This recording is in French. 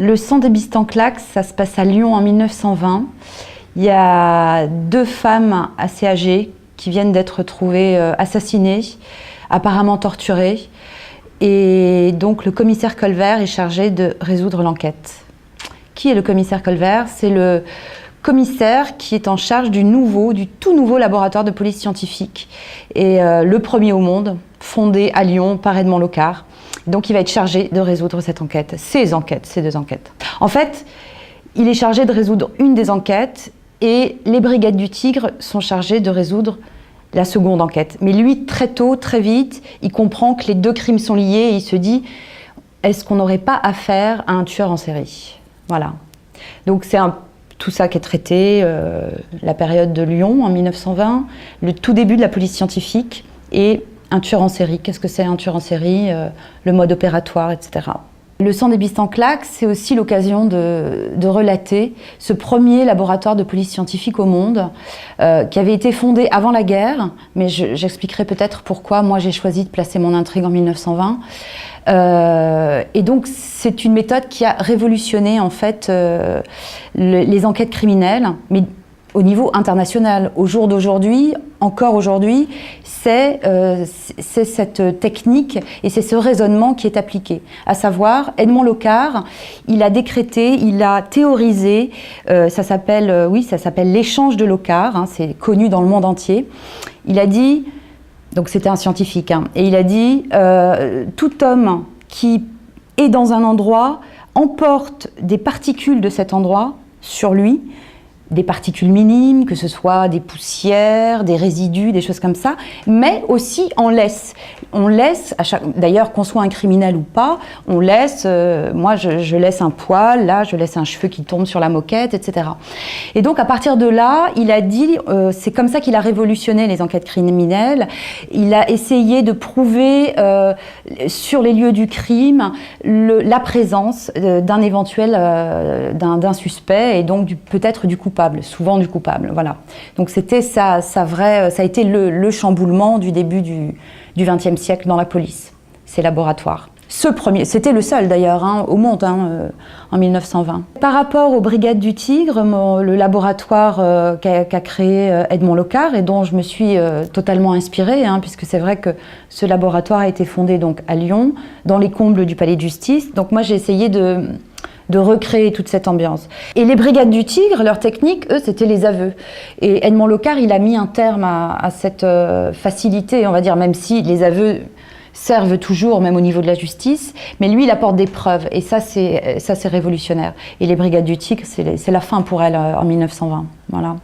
Le sang des Bistanclax, ça se passe à Lyon en 1920. Il y a 2 femmes assez âgées qui viennent d'être retrouvées assassinées, apparemment torturées. Et donc le commissaire Colvert est chargé de résoudre l'enquête. Qui est le commissaire Colvert? C'est le commissaire qui est en charge du tout nouveau laboratoire de police scientifique. Et le premier au monde, fondé à Lyon par Edmond Locard. Donc il va être chargé de résoudre cette enquête, ces 2 enquêtes. En fait, il est chargé de résoudre une des enquêtes et les brigades du Tigre sont chargées de résoudre la seconde enquête. Mais lui, très tôt, très vite, il comprend que les 2 crimes sont liés et il se dit « est-ce qu'on n'aurait pas affaire à un tueur en série ?» Voilà. Donc c'est tout ça qui est traité, la période de Lyon en 1920, le tout début de la police scientifique et un tueur en série. Qu'est-ce que c'est un tueur en série, le mode opératoire, etc. Le sang des Bistanclax, c'est aussi l'occasion de relater ce premier laboratoire de police scientifique au monde qui avait été fondé avant la guerre, mais j'expliquerai peut-être pourquoi moi j'ai choisi de placer mon intrigue en 1920. Et donc c'est une méthode qui a révolutionné en fait les enquêtes criminelles, mais au niveau international. Au jour d'aujourd'hui, encore aujourd'hui, c'est cette technique et c'est ce raisonnement qui est appliqué. À savoir, Edmond Locard, il a décrété, il a théorisé, ça s'appelle l'échange de Locard, hein, c'est connu dans le monde entier. Il a dit, donc c'était un scientifique, hein, et il a dit tout homme qui est dans un endroit emporte des particules de cet endroit sur lui, des particules minimes, que ce soit des poussières, des résidus, des choses comme ça, mais aussi en laisse. On laisse, d'ailleurs qu'on soit un criminel ou pas, on laisse, moi je laisse un poil, là je laisse un cheveu qui tombe sur la moquette, etc. Et donc à partir de là, il a dit, c'est comme ça qu'il a révolutionné les enquêtes criminelles, il a essayé de prouver sur les lieux du crime la présence d'un éventuel, d'un suspect et donc peut-être du coupable. Souvent du coupable, voilà. Donc c'était ça a été le chamboulement du début du XXe siècle dans la police, ces laboratoires. Ce premier, c'était le seul d'ailleurs hein, au monde en 1920. Par rapport aux brigades du Tigre, le laboratoire qu'a créé Edmond Locard et dont je me suis totalement inspirée, hein, puisque c'est vrai que ce laboratoire a été fondé donc à Lyon, dans les combles du palais de justice. Donc moi j'ai essayé de recréer toute cette ambiance. Et les brigades du Tigre, leur technique, eux, c'était les aveux. Et Edmond Locard, il a mis un terme à cette facilité, on va dire, même si les aveux servent toujours, même au niveau de la justice, mais lui, il apporte des preuves, et ça, c'est révolutionnaire. Et les brigades du Tigre, c'est la fin pour elle en 1920, voilà.